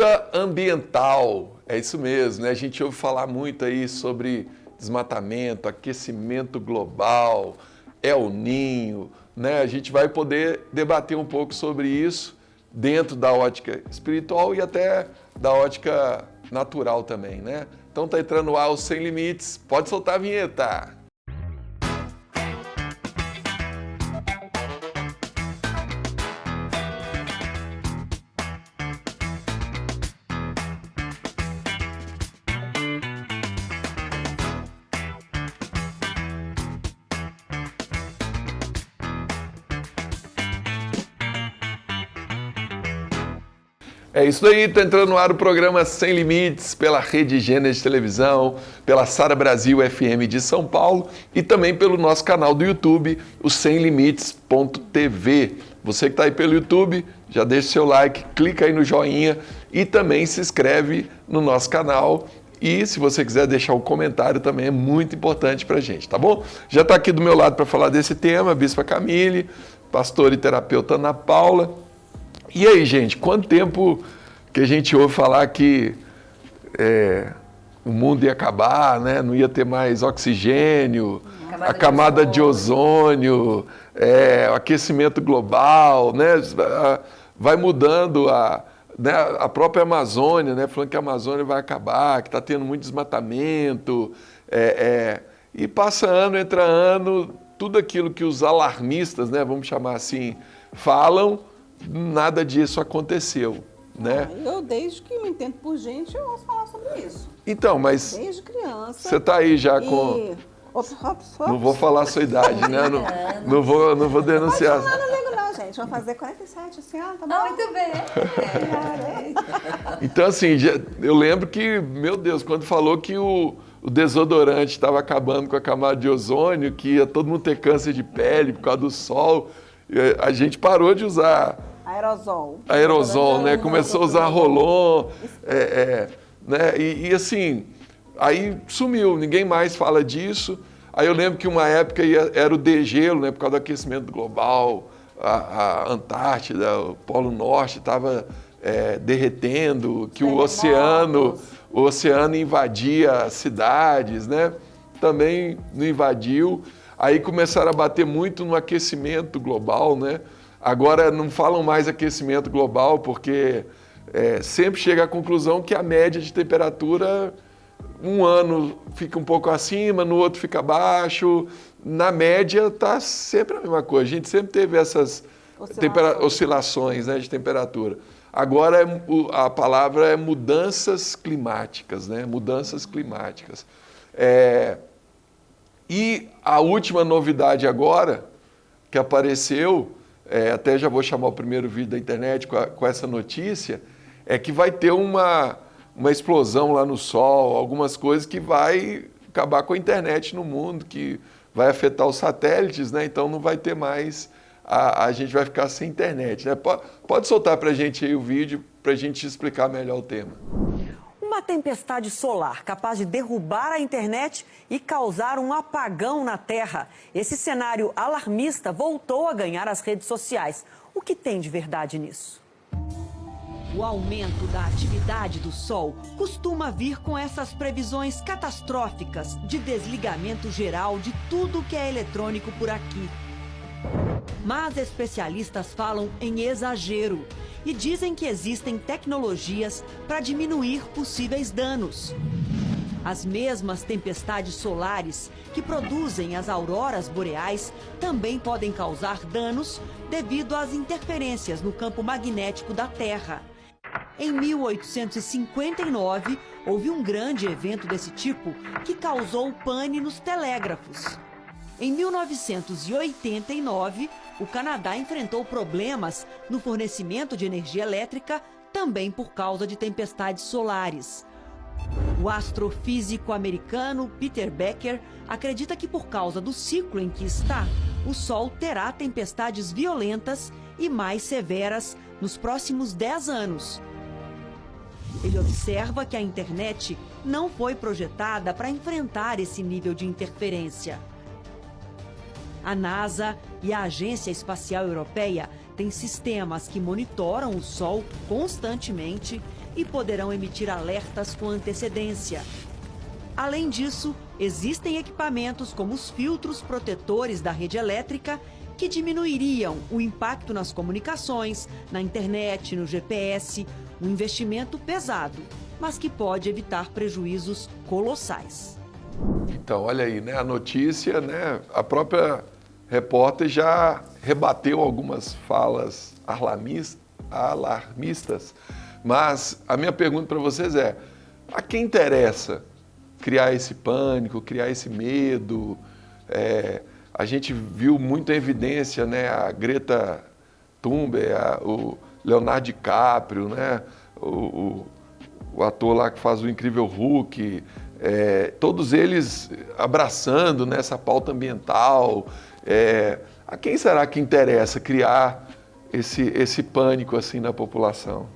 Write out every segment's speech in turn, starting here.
Luta ambiental, é isso mesmo, né? A gente ouve falar muito aí sobre desmatamento, aquecimento global, El Niño, né? A gente vai poder debater um pouco sobre isso dentro da ótica espiritual e até da ótica natural também, né? Então tá entrando no ar o Sem Limites, pode soltar a vinheta! É isso aí, está entrando no ar o programa Sem Limites, pela Rede Gênesis de Televisão, pela Sara Brasil FM de São Paulo e também pelo nosso canal do YouTube, o semlimites.tv. Você que está aí pelo YouTube, já deixa o seu like, clica aí no joinha e também se inscreve no nosso canal. E se você quiser deixar um comentário também é muito importante para a gente, tá bom? Já está aqui do meu lado para falar desse tema, a Bispa Camille, pastor e terapeuta Ana Paula. E aí, gente, quanto tempo que a gente ouve falar que o mundo ia acabar, né? Não ia ter mais oxigênio, a camada de ozônio, o aquecimento global, né? Vai mudando a própria Amazônia, né? Falando que a Amazônia vai acabar, que está tendo muito desmatamento. E passa ano, entra ano, tudo aquilo que os alarmistas, né? Vamos chamar assim, falam, nada disso aconteceu, né? Eu, desde que me entendo por gente, eu ouço falar sobre isso. Então, mas... Desde criança. Você está aí já com... Não vou falar a sua idade, né? Não vou denunciar. Não ligo não, gente. Vou fazer 47 esse ano, tá bom? Muito bem. Então, assim, eu lembro que, meu Deus, quando falou que o desodorante estava acabando com a camada de ozônio, que ia todo mundo ter câncer de pele por causa do sol, a gente parou de usar aerosol, né? Começou a usar Rolon, né? E assim, aí sumiu, ninguém mais fala disso. Aí eu lembro que uma época era o degelo, né? Por causa do aquecimento global, a Antártida, o Polo Norte estava derretendo, que o oceano invadia as cidades, né? Também não invadiu. Aí começaram a bater muito no aquecimento global, né? Agora não falam mais aquecimento global porque sempre chega à conclusão que a média de temperatura, um ano fica um pouco acima, no outro fica abaixo. Na média está sempre a mesma coisa. A gente sempre teve essas oscilações, né, de temperatura. Agora a palavra é mudanças climáticas, né? Mudanças climáticas. E a última novidade agora, que apareceu, até já vou chamar o primeiro vídeo da internet com essa notícia, é que vai ter uma explosão lá no Sol, algumas coisas que vai acabar com a internet no mundo, que vai afetar os satélites, né? Então não vai ter mais, a gente vai ficar sem internet, né? Pode soltar para a gente aí o vídeo, para a gente explicar melhor o tema. Uma tempestade solar capaz de derrubar a internet e causar um apagão na Terra. Esse cenário alarmista voltou a ganhar as redes sociais. O que tem de verdade nisso? O aumento da atividade do Sol costuma vir com essas previsões catastróficas de desligamento geral de tudo que é eletrônico por aqui. Mas especialistas falam em exagero e dizem que existem tecnologias para diminuir possíveis danos. As mesmas tempestades solares que produzem as auroras boreais também podem causar danos devido às interferências no campo magnético da Terra. Em 1859, houve um grande evento desse tipo que causou pane nos telégrafos. Em 1989, o Canadá enfrentou problemas no fornecimento de energia elétrica, também por causa de tempestades solares. O astrofísico americano Peter Becker acredita que por causa do ciclo em que está, o Sol terá tempestades violentas e mais severas nos próximos 10 anos. Ele observa que a internet não foi projetada para enfrentar esse nível de interferência. A NASA e a Agência Espacial Europeia têm sistemas que monitoram o Sol constantemente e poderão emitir alertas com antecedência. Além disso, existem equipamentos como os filtros protetores da rede elétrica que diminuiriam o impacto nas comunicações, na internet, no GPS, um investimento pesado, mas que pode evitar prejuízos colossais. Então, olha aí, né, a notícia, né, a própria repórter já rebateu algumas falas alarmistas, mas a minha pergunta para vocês é, a quem interessa criar esse pânico, criar esse medo? A gente viu muito em evidência, né, a Greta Thunberg, o Leonardo DiCaprio, né, o ator lá que faz o Incrível Hulk, todos eles abraçando nessa pauta ambiental. A quem será que interessa criar esse pânico assim na população?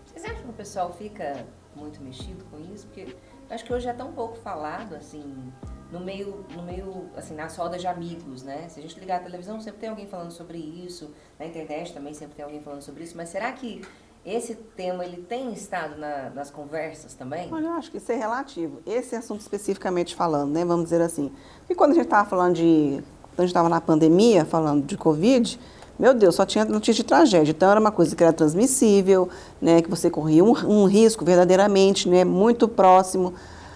Vocês acham que o pessoal fica muito mexido com isso? Porque eu acho que hoje é tão pouco falado, assim, no meio, assim, nas rodas de amigos, né? Se a gente ligar a televisão, sempre tem alguém falando sobre isso, na internet também sempre tem alguém falando sobre isso, mas será que esse tema, ele tem estado nas conversas também? Olha, eu acho que isso é relativo. Esse assunto especificamente falando, né, vamos dizer assim. E quando a gente estava falando quando a gente estava na pandemia, falando de Covid, meu Deus, só tinha notícia de tragédia. Então, era uma coisa que era transmissível, né, que você corria um risco verdadeiramente, né, muito próximo.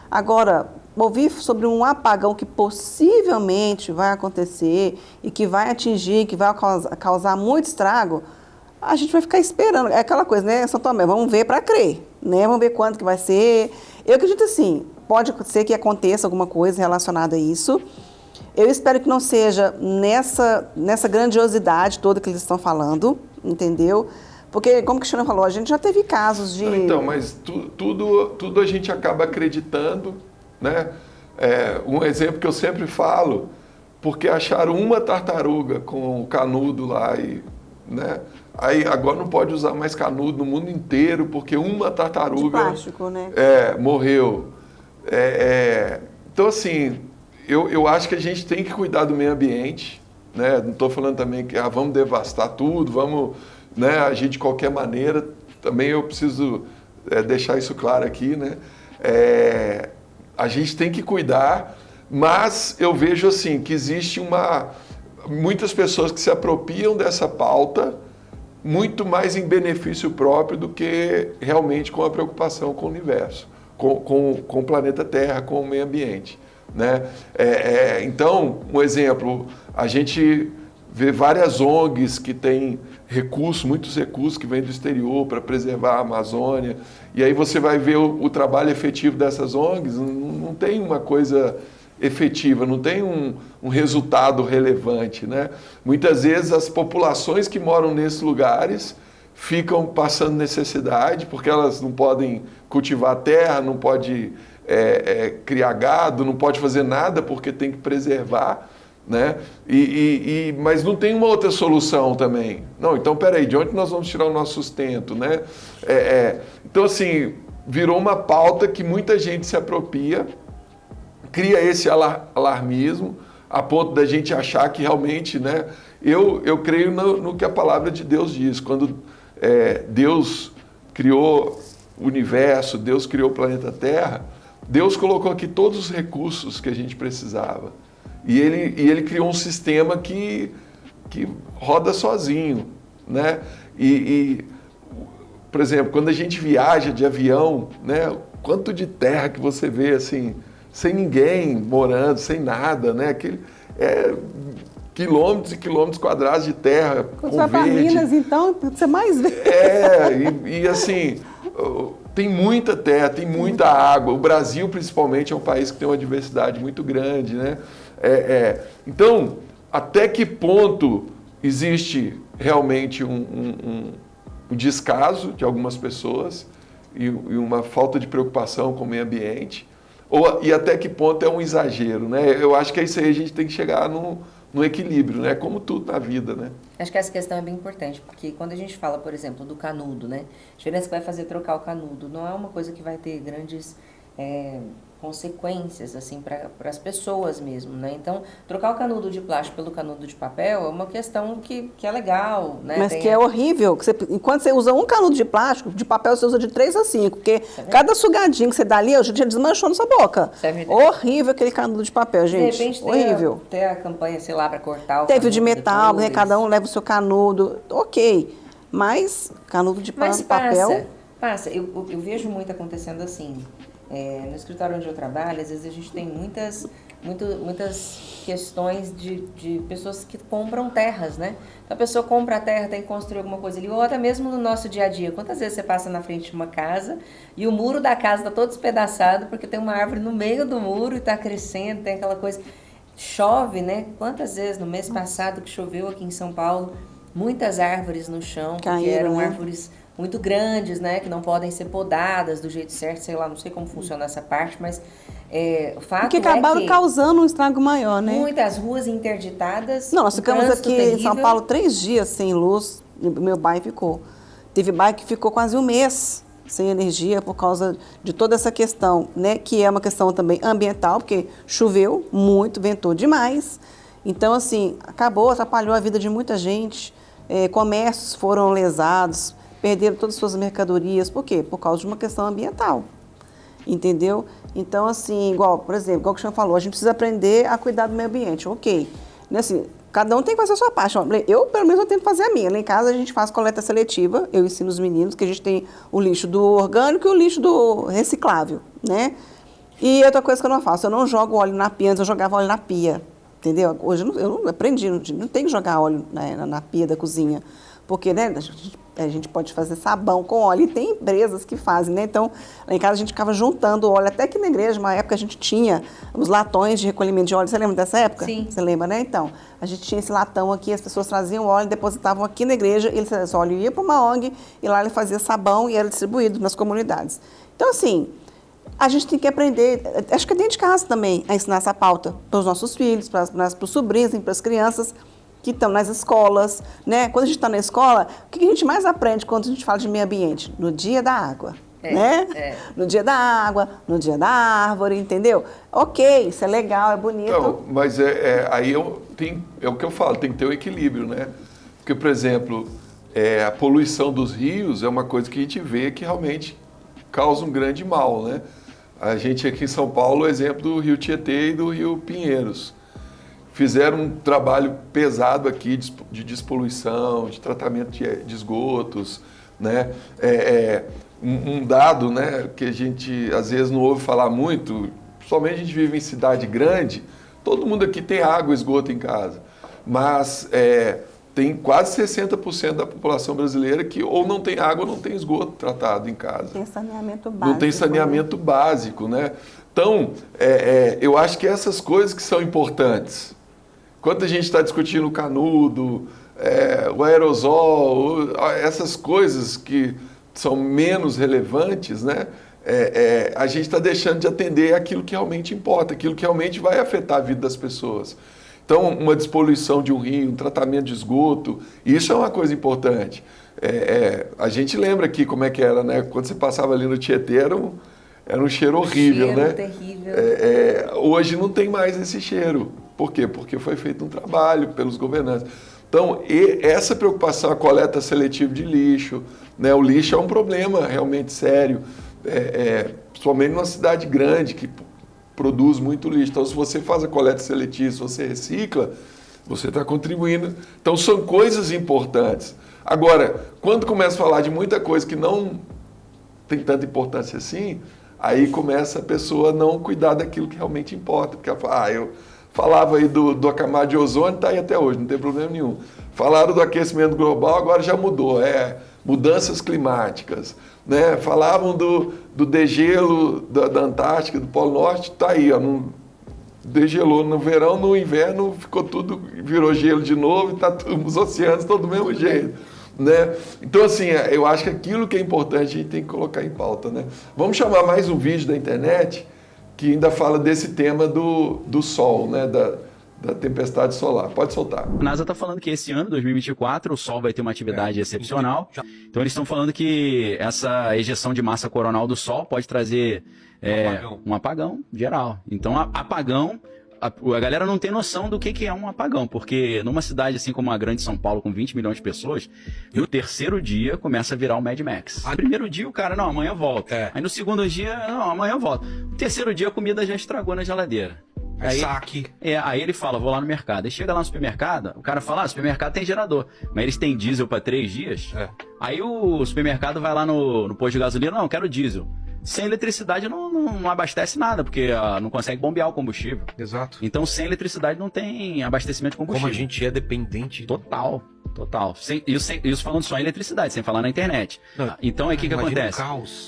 Agora, ouvir sobre um apagão que possivelmente vai acontecer e que vai atingir, que vai causar muito estrago, a gente vai ficar esperando. É aquela coisa, né, São Tomé, vamos ver para crer, né, vamos ver quando que vai ser. Eu acredito assim, pode ser que aconteça alguma coisa relacionada a isso. Eu espero que não seja nessa grandiosidade toda que eles estão falando, entendeu? Porque, como o Cristiano falou, a gente já teve casos de... Então, mas tudo a gente acaba acreditando, né? Um exemplo que eu sempre falo, porque acharam uma tartaruga com o canudo lá, né? Aí agora não pode usar mais canudo no mundo inteiro, porque uma tartaruga... De plástico, né? Morreu. Então, assim... Eu acho que a gente tem que cuidar do meio ambiente, né? Não estou falando também que vamos devastar tudo, vamos, né, agir de qualquer maneira. Também eu preciso deixar isso claro aqui, né? A gente tem que cuidar, mas eu vejo assim que existe muitas pessoas que se apropriam dessa pauta muito mais em benefício próprio do que realmente com a preocupação com o universo, com o planeta Terra, com o meio ambiente. Né? Então, um exemplo, a gente vê várias ONGs que têm muitos recursos que vêm do exterior para preservar a Amazônia, e aí você vai ver o trabalho efetivo dessas ONGs, não tem uma coisa efetiva, não tem um resultado relevante. Né? Muitas vezes as populações que moram nesses lugares ficam passando necessidade, porque elas não podem cultivar terra, não podem criar gado, não pode fazer nada porque tem que preservar, né? Mas não tem uma outra solução também. Não, então peraí, de onde nós vamos tirar o nosso sustento, né? Então assim, virou uma pauta que muita gente se apropria, cria esse alarmismo, a ponto da gente achar que realmente, né? Eu creio no que a palavra de Deus diz, quando Deus criou o universo, Deus criou o planeta Terra, Deus colocou aqui todos os recursos que a gente precisava. E ele criou um sistema que roda sozinho, né? Por exemplo, quando a gente viaja de avião, né? Quanto de terra que você vê assim, sem ninguém morando, sem nada, né? Quilômetros e quilômetros quadrados de terra. Quando você vai para Minas, então, você mais vê. Assim... Tem muita terra, tem muita água. O Brasil, principalmente, é um país que tem uma diversidade muito grande, né? Então, até que ponto existe realmente um descaso de algumas pessoas e uma falta de preocupação com o meio ambiente? E até que ponto é um exagero, né? Eu acho que é isso aí, a gente tem que chegar no equilíbrio, né? Como tudo na vida, né? Acho que essa questão é bem importante, porque quando a gente fala, por exemplo, do canudo, né? A diferença que vai fazer trocar o canudo não é uma coisa que vai ter grandes consequências assim para as pessoas mesmo, né? Então, trocar o canudo de plástico pelo canudo de papel é uma questão que é legal, né? Mas que é horrível. Que enquanto você usa um canudo de plástico, de papel você usa de 3 a 5, porque cada sugadinho que você dá ali, hoje já desmanchou na sua boca. Horrível aquele canudo de papel, gente. De repente, horrível. Ter a campanha, sei lá, para cortar o Teve o de metal, né? depois. Cada um leva o seu canudo. Ok. Mas canudo de papel... Passa. Eu vejo muito acontecendo assim. No escritório onde eu trabalho, às vezes a gente tem muitas questões de pessoas que compram terras, né? Então a pessoa compra a terra, tem que construir alguma coisa ali, ou até mesmo no nosso dia a dia. Quantas vezes você passa na frente de uma casa e o muro da casa está todo despedaçado porque tem uma árvore no meio do muro e está crescendo, tem aquela coisa... Chove, né? Quantas vezes no mês passado que choveu aqui em São Paulo, muitas árvores no chão, porque eram árvores muito grandes, né, que não podem ser podadas do jeito certo, sei lá, não sei como funciona essa parte, mas o fato porque acabaram causando um estrago maior, né? Muitas ruas interditadas. Não, nós ficamos aqui terrível. em São Paulo 3 dias sem luz, meu bairro ficou. Teve bairro que ficou quase um mês sem energia por causa de toda essa questão, né, que é uma questão também ambiental, porque choveu muito, ventou demais. Então, assim, atrapalhou a vida de muita gente, comércios foram lesados, perderam todas as suas mercadorias. Por quê? Por causa de uma questão ambiental, entendeu? Então, assim, por exemplo, igual o Cristiano falou, a gente precisa aprender a cuidar do meio ambiente, ok. Né, assim, cada um tem que fazer a sua parte. Eu, pelo menos, eu tento fazer a minha. Lá em casa, a gente faz coleta seletiva, eu ensino os meninos que a gente tem o lixo do orgânico e o lixo do reciclável, né? E outra coisa que eu não faço, eu não jogo óleo na pia, antes eu jogava óleo na pia, entendeu? Hoje eu não aprendi, não tem que jogar óleo na pia da cozinha. Porque, né, a gente pode fazer sabão com óleo, e tem empresas que fazem, né? Então, lá em casa a gente ficava juntando óleo, até que na igreja, uma época a gente tinha os latões de recolhimento de óleo. Você lembra dessa época? Sim. Você lembra, né? Então, a gente tinha esse latão aqui, as pessoas traziam óleo, depositavam aqui na igreja, esse óleo ia para uma ONG, e lá ele fazia sabão e era distribuído nas comunidades. Então, assim, a gente tem que aprender, acho que é dentro de casa também, a ensinar essa pauta para os nossos filhos, para os sobrinhos, para as crianças que estão nas escolas, né? Quando a gente está na escola, o que a gente mais aprende quando a gente fala de meio ambiente? No dia da água, né? No dia da água, no dia da árvore, entendeu? Ok, isso é legal, é bonito. Então, mas aí é o que eu falo, tem que ter o equilíbrio, né? Porque, por exemplo, a poluição dos rios é uma coisa que a gente vê que realmente causa um grande mal, né? A gente aqui em São Paulo, o exemplo do Rio Tietê e do Rio Pinheiros. Fizeram um trabalho pesado aqui de despoluição, de tratamento de esgotos, né? Um dado, né, que a gente às vezes não ouve falar muito, somente a gente vive em cidade grande, todo mundo aqui tem água e esgoto em casa, mas tem quase 60% da população brasileira que ou não tem água ou não tem esgoto tratado em casa. Tem saneamento básico. Não tem saneamento básico, né? Então, eu acho que essas coisas que são importantes. Enquanto a gente está discutindo o canudo, o aerosol, essas coisas que são menos relevantes, né? A gente está deixando de atender aquilo que realmente importa, aquilo que realmente vai afetar a vida das pessoas. Então, uma despoluição de um rio, um tratamento de esgoto, isso é uma coisa importante. A gente lembra aqui como é que era, né? Quando você passava ali no Tietê, era um cheiro horrível, né? Terrível. Hoje não tem mais esse cheiro. Por quê? Porque foi feito um trabalho pelos governantes. Então, essa preocupação, a coleta seletiva de lixo, né? O lixo é um problema realmente sério, principalmente numa cidade grande que produz muito lixo. Então, se você faz a coleta seletiva, se você recicla, você está contribuindo. Então, são coisas importantes. Agora, quando começa a falar de muita coisa que não tem tanta importância assim, aí começa a pessoa a não cuidar daquilo que realmente importa. Porque ela fala, eu falava aí do camada de ozônio, está aí até hoje, não tem problema nenhum. Falaram do aquecimento global, agora já mudou, mudanças climáticas. Né? Falavam do degelo da Antártica, do Polo Norte, está aí, degelou no verão, no inverno ficou tudo, virou gelo de novo e está os oceanos todos do mesmo jeito. Né? Então, assim, eu acho que aquilo que é importante a gente tem que colocar em pauta. Né? Vamos chamar mais um vídeo da internet que ainda fala desse tema do sol, né? da tempestade solar. Pode soltar. A NASA está falando que esse ano, 2024, o Sol vai ter uma atividade excepcional. Então eles estão falando que essa ejeção de massa coronal do Sol pode trazer um apagão geral. Então apagão, a galera não tem noção do que é um apagão, porque numa cidade assim como a grande São Paulo, com 20 milhões de pessoas, no terceiro dia começa a virar o Mad Max. No primeiro dia o cara, não, amanhã volta. Aí no segundo dia, não, amanhã volta. No terceiro dia a comida já estragou na geladeira. Aí, saque. Aí ele fala, vou lá no mercado. Aí chega lá no supermercado, o cara fala, supermercado tem gerador, mas eles têm diesel para 3 dias. Aí o supermercado vai lá no posto de gasolina, não, quero diesel. Sem eletricidade não abastece nada, porque não consegue bombear o combustível. Exato. Então sem eletricidade não tem abastecimento de combustível. Como a gente é dependente. Total. Isso falando só em eletricidade, sem falar na internet. Então aí o que acontece?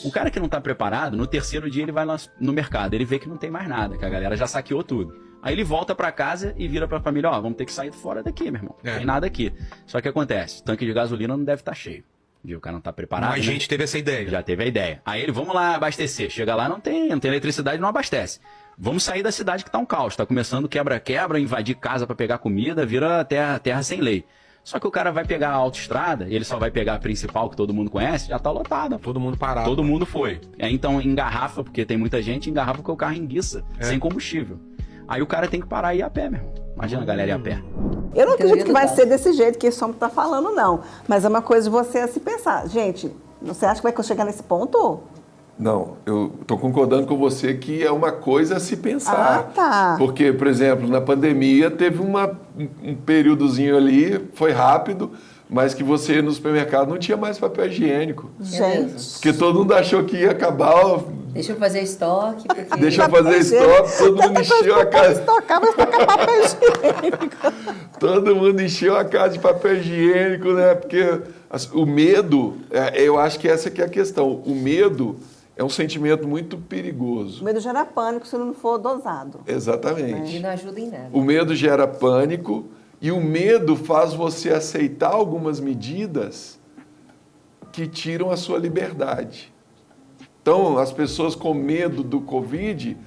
O cara que não está preparado, no terceiro dia ele vai lá no mercado, ele vê que não tem mais nada, que a galera já saqueou tudo. Aí ele volta para casa e vira para a família, vamos ter que sair fora daqui, meu irmão. Não tem nada aqui. Só que acontece, o tanque de gasolina não deve estar cheio. O cara não está preparado. Mas a gente teve essa ideia. Já teve a ideia. Aí ele, vamos lá abastecer. Chega lá, não tem eletricidade, não abastece. Vamos sair da cidade que tá um caos. Tá começando quebra-quebra, invadir casa para pegar comida, vira terra sem lei. Só que o cara vai pegar a autoestrada, ele só vai pegar a principal que todo mundo conhece, já tá lotada. Todo mundo parado. Todo mundo foi. Então engarrafa, porque tem muita gente, engarrafa porque o carro enguiça, sem combustível. Aí o cara tem que parar e ir a pé, meu irmão. Imagina a galera ir a pé. Eu não acredito que vai ser desse jeito que esse homem tá falando, não. Mas é uma coisa de você a se pensar. Gente, você acha que vai chegar nesse ponto? Não, eu estou concordando com você que é uma coisa a se pensar. Ah, tá. Porque, por exemplo, na pandemia teve um períodozinho ali, foi rápido, mas que você no supermercado não tinha mais papel higiênico. Gente. Porque todo mundo achou que ia acabar. Deixa eu fazer estoque. Porque... Deixa eu fazer estoque, todo mundo encheu a casa. Vai estocar papel higiênico. Todo mundo encheu a casa de papel higiênico, né? Porque o medo, eu acho que essa que é a questão. O medo é um sentimento muito perigoso. O medo gera pânico se não for dosado. Exatamente. E não ajuda em nada. O medo gera pânico e o medo faz você aceitar algumas medidas que tiram a sua liberdade. Então, as pessoas com medo do Covid,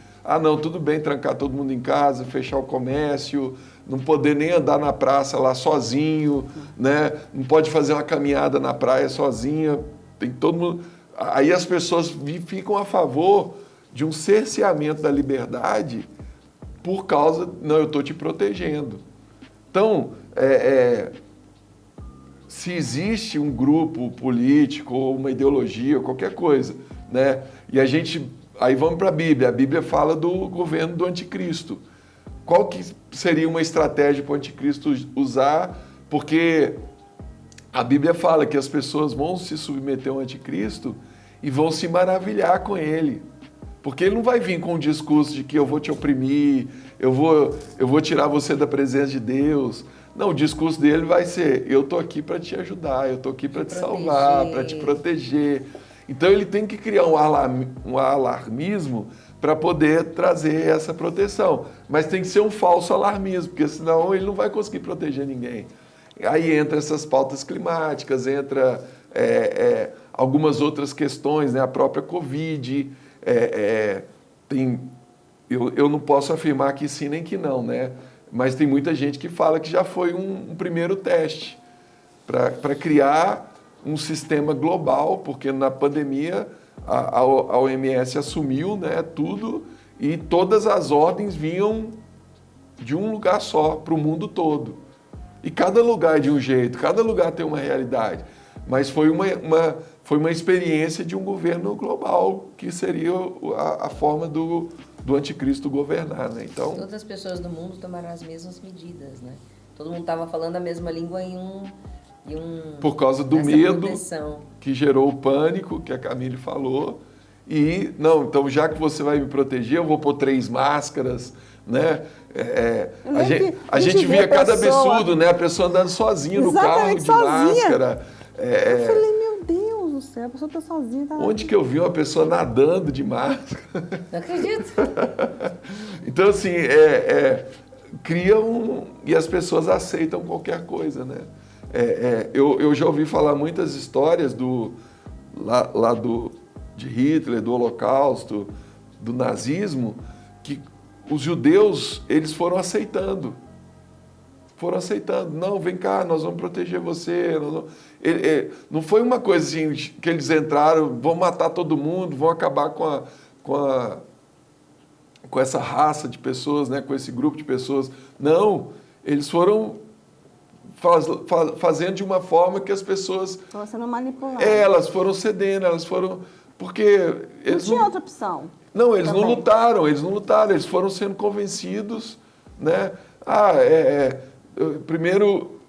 não, tudo bem trancar todo mundo em casa, fechar o comércio, não poder nem andar na praça lá sozinho, né? Não pode fazer uma caminhada na praia sozinha, tem todo mundo... Aí as pessoas ficam a favor de um cerceamento da liberdade por causa, não, eu estou te protegendo. Então, se existe um grupo político ou uma ideologia ou qualquer coisa, né? E aí vamos para a Bíblia fala do governo do anticristo. Qual que seria uma estratégia para o anticristo usar? Porque a Bíblia fala que as pessoas vão se submeter ao anticristo e vão se maravilhar com ele. Porque ele não vai vir com um discurso de que eu vou te oprimir, eu vou tirar você da presença de Deus. Não, o discurso dele vai ser, eu estou aqui para te ajudar, eu estou aqui para te salvar, para te proteger. Então ele tem que criar um alarmismo para poder trazer essa proteção. Mas tem que ser um falso alarmismo, porque senão ele não vai conseguir proteger ninguém. Aí entra essas pautas climáticas, entra algumas outras questões, né? A própria Covid. Eu não posso afirmar que sim nem que não, né? Mas tem muita gente que fala que já foi um primeiro teste para criar um sistema global, porque na pandemia a OMS assumiu, né, tudo e todas as ordens vinham de um lugar só para o mundo todo. E cada lugar é de um jeito, cada lugar tem uma realidade. Mas foi uma experiência de um governo global, que seria a forma do anticristo governar, né? Então, todas as pessoas do mundo tomaram as mesmas medidas, né? Todo mundo estava falando a mesma língua por causa do medo proteção. Que gerou o pânico, que a Camille falou. E, não, então já que você vai me proteger, eu vou pôr 3 máscaras, né? A gente via cada absurdo, né? A pessoa andando sozinha no carro de máscara. Eu falei, meu Deus do céu, a pessoa está sozinha. Onde que eu vi uma pessoa nadando de máscara? Não acredito. Então, assim, cria e as pessoas aceitam qualquer coisa, né? Eu já ouvi falar muitas histórias de Hitler, do Holocausto, do nazismo, que os judeus eles foram aceitando. foram aceitando. Não, vem cá, nós vamos proteger você. Não foi uma coisa assim que eles entraram, vão matar todo mundo, vão acabar com essa raça de pessoas, né, com esse grupo de pessoas. Não, eles foram fazendo de uma forma que as pessoas... Estão sendo manipuladas. Elas foram cedendo, elas foram... Porque eles não tinha outra opção. Não, eles também. não lutaram, eles foram sendo convencidos, né? Primeiro,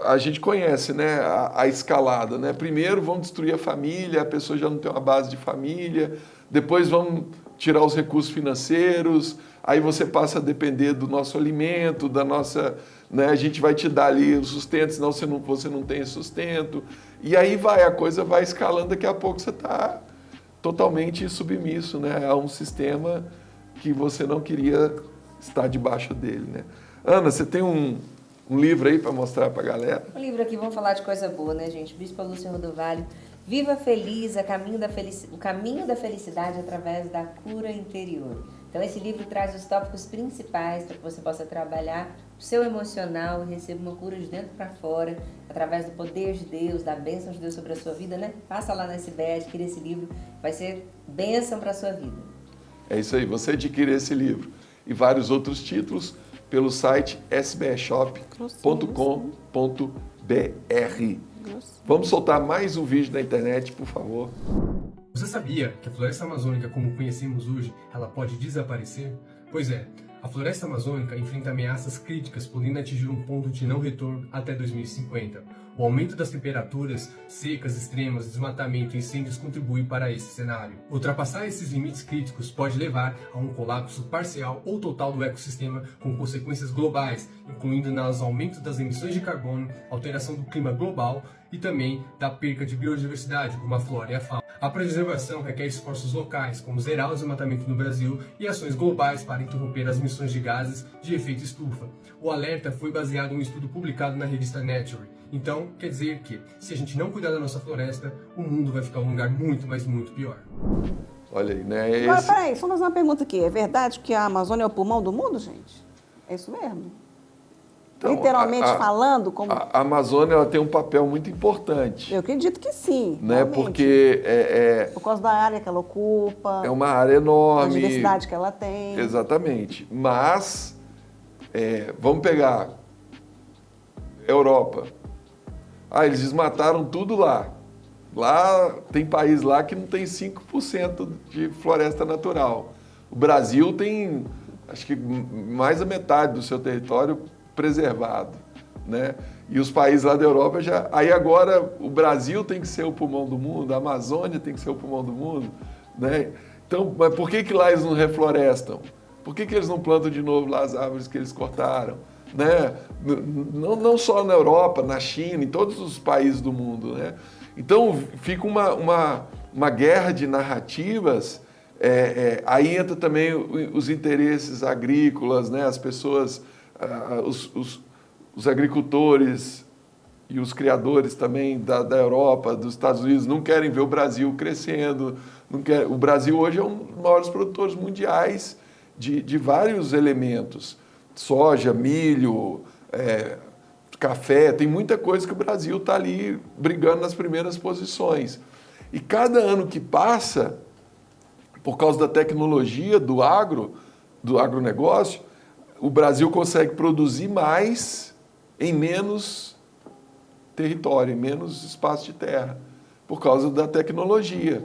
a gente conhece, né, a escalada, né? Primeiro vamos destruir a família, a pessoa já não tem uma base de família, depois vamos tirar os recursos financeiros, aí você passa a depender do nosso alimento, da nossa... Né, a gente vai te dar ali o sustento, senão você não tem sustento. E aí a coisa vai escalando, daqui a pouco você está totalmente submisso, né, a um sistema que você não queria estar debaixo dele, né? Ana, você tem um livro aí para mostrar para a galera? Um livro aqui, vamos falar de coisa boa, né, gente? Bispo Lúcia Rodovalho, Viva Feliz, o caminho da felicidade através da cura interior. Então, esse livro traz os tópicos principais para que você possa trabalhar o seu emocional e receba uma cura de dentro para fora, através do poder de Deus, da bênção de Deus sobre a sua vida, né? Passa lá na SBE, adquira esse livro, vai ser bênção para a sua vida. É isso aí, você adquire esse livro e vários outros títulos pelo site sbshop.com.br. Vamos soltar mais um vídeo na internet, por favor. Você sabia que a floresta amazônica, como conhecemos hoje, ela pode desaparecer? Pois é, a floresta amazônica enfrenta ameaças críticas, podendo atingir um ponto de não retorno até 2050. O aumento das temperaturas, secas extremas, desmatamento e incêndios contribuem para esse cenário. Ultrapassar esses limites críticos pode levar a um colapso parcial ou total do ecossistema, com consequências globais, incluindo nos aumentos das emissões de carbono, alteração do clima global e também da perca de biodiversidade, como a flora e a fauna. A preservação requer esforços locais, como zerar o desmatamento no Brasil, e ações globais para interromper as emissões de gases de efeito estufa. O alerta foi baseado em um estudo publicado na revista Nature. Então, quer dizer que, se a gente não cuidar da nossa floresta, o mundo vai ficar um lugar muito, mas muito pior. Olha aí, né? Agora, peraí, só fazer uma pergunta aqui. É verdade que a Amazônia é o pulmão do mundo, gente? É isso mesmo? Então, literalmente falando? Como... A Amazônia ela tem um papel muito importante. Eu acredito que sim. Né? Realmente. Porque por causa da área que ela ocupa. É uma área enorme. A diversidade que ela tem. Exatamente. Mas, vamos pegar Europa. Eles desmataram tudo lá. Lá tem país lá que não tem 5% de floresta natural. O Brasil tem, acho que mais da metade do seu território preservado, né? E os países lá da Europa já... Aí agora o Brasil tem que ser o pulmão do mundo, a Amazônia tem que ser o pulmão do mundo, né? Então, mas por que lá eles não reflorestam? Por que eles não plantam de novo lá as árvores que eles cortaram? Né? Não só na Europa, na China, em todos os países do mundo, né? Então fica uma guerra de narrativas. Aí entra também os interesses agrícolas, né? As pessoas, os agricultores e os criadores também da Europa, dos Estados Unidos, não querem ver o Brasil crescendo. O Brasil hoje é um dos maiores produtores mundiais de vários elementos. Soja, milho, café, tem muita coisa que o Brasil está ali brigando nas primeiras posições. E cada ano que passa, por causa da tecnologia do agronegócio, o Brasil consegue produzir mais em menos território, em menos espaço de terra, por causa da tecnologia.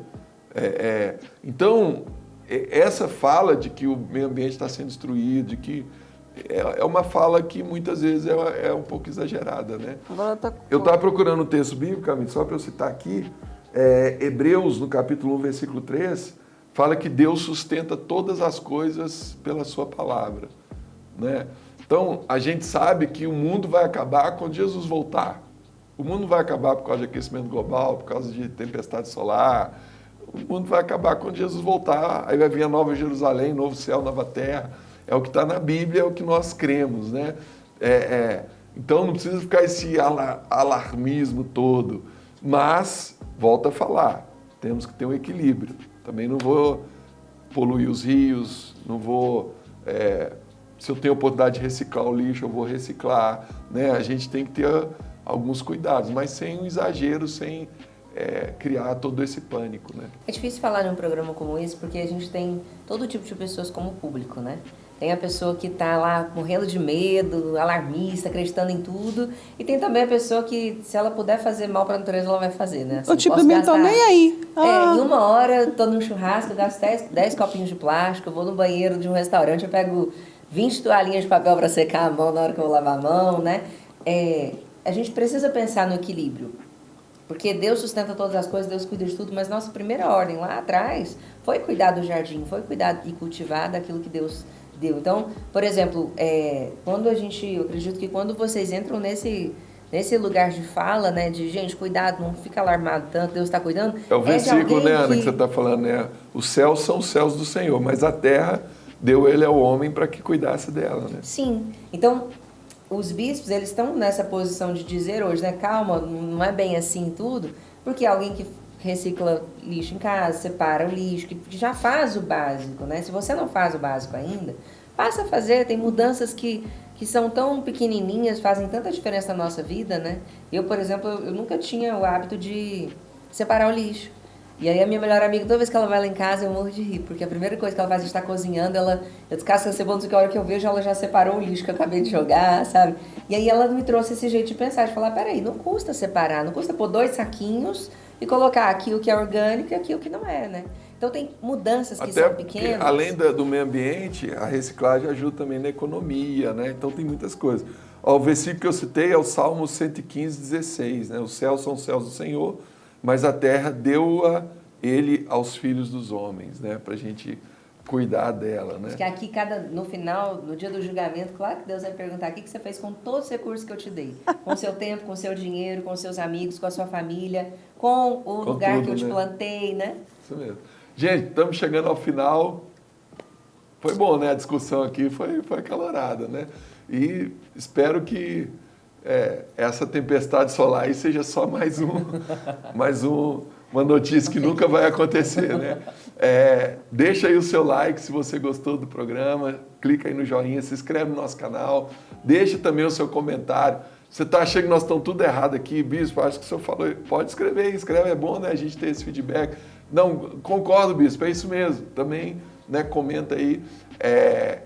Então, essa fala de que o meio ambiente está sendo destruído, de que é uma fala que muitas vezes é um pouco exagerada, né? Eu estava procurando um texto bíblico, só para eu citar aqui, Hebreus, no capítulo 1, versículo 3, fala que Deus sustenta todas as coisas pela sua palavra, né? Então, a gente sabe que o mundo vai acabar quando Jesus voltar. O mundo vai acabar por causa de aquecimento global, por causa de tempestade solar. O mundo vai acabar quando Jesus voltar. Aí vai vir a nova Jerusalém, novo céu, nova terra. É o que está na Bíblia, é o que nós cremos, né? Então não precisa ficar esse alarmismo todo. Mas, volto a falar, temos que ter um equilíbrio. Também não vou poluir os rios, não vou Se eu tenho oportunidade de reciclar o lixo, eu vou reciclar, né? A gente tem que ter alguns cuidados, mas sem um exagero, sem criar todo esse pânico, né? É difícil falar num programa como esse, porque a gente tem todo tipo de pessoas como público, né? Tem a pessoa que está lá morrendo de medo, alarmista, acreditando em tudo. E tem também a pessoa que, se ela puder fazer mal para a natureza, ela vai fazer, né? Assim, Eu tipo, não tô nem aí. Em 1 hora, tô num churrasco, eu gasto 10 copinhos de plástico, eu vou no banheiro de um restaurante, eu pego 20 toalhinhas de papel para secar a mão na hora que eu vou lavar a mão, né? A gente precisa pensar no equilíbrio. Porque Deus sustenta todas as coisas, Deus cuida de tudo, mas nossa primeira ordem lá atrás foi cuidar do jardim, foi cuidar e cultivar daquilo que Deus deu. Então, por exemplo, quando eu acredito que quando vocês entram nesse lugar de fala, né, de gente, cuidado, não fica alarmado tanto, Deus está cuidando. É o versículo, né, Ana, que você está falando, né? Os céus são os céus do Senhor, mas a terra deu ele ao homem para que cuidasse dela, né? Sim. Então, os bispos, eles estão nessa posição de dizer hoje, né, calma, não é bem assim tudo, porque alguém que recicla lixo em casa, separa o lixo, que já faz o básico, né? Se você não faz o básico ainda, passa a fazer. Tem mudanças que são tão pequenininhas, fazem tanta diferença na nossa vida, né? Eu, por exemplo, eu nunca tinha o hábito de separar o lixo. E aí a minha melhor amiga, toda vez que ela vai lá em casa, eu morro de rir, porque a primeira coisa que ela faz, a gente tá cozinhando, eu descasco a cebola, a hora que eu vejo, ela já separou o lixo que eu acabei de jogar, sabe? E aí ela me trouxe esse jeito de pensar, de falar, peraí, não custa separar, não custa pôr 2 saquinhos e colocar aqui o que é orgânico e aqui o que não é, né? Então tem mudanças que são pequenas. Além do meio ambiente, a reciclagem ajuda também na economia, né? Então tem muitas coisas. Ó, o versículo que eu citei é o Salmo 115, 16, né? Os céus são os céus do Senhor, mas a terra deu-a ele aos filhos dos homens, né? Para a gente cuidar dela, né? Porque aqui, no final, no dia do julgamento, claro que Deus vai perguntar o que você fez com todos os recursos que eu te dei. Com o seu tempo, com o seu dinheiro, com os seus amigos, com a sua família, com o lugar que eu te plantei, né? Isso mesmo. Gente, estamos chegando ao final. Foi bom, né? A discussão aqui foi acalorada, né? E espero que essa tempestade solar aí seja só mais uma notícia que nunca vai acontecer, né? Deixa aí o seu like se você gostou do programa, clica aí no joinha, se inscreve no nosso canal, deixa também o seu comentário. Você está achando que nós estamos tudo errado aqui, bispo? Acho que o senhor falou, pode escrever, escreve, é bom, né? A gente ter esse feedback. Não, concordo, bispo, é isso mesmo. Também, né, comenta aí.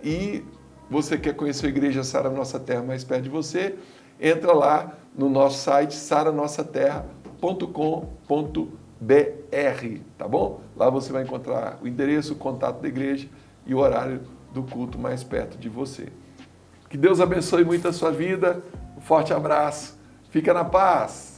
E você quer conhecer a Igreja Sara Nossa Terra mais perto de você, entra lá no nosso site saranossaterra.com.br, tá bom? Lá você vai encontrar o endereço, o contato da igreja e o horário do culto mais perto de você. Que Deus abençoe muito a sua vida. Um forte abraço. Fica na paz.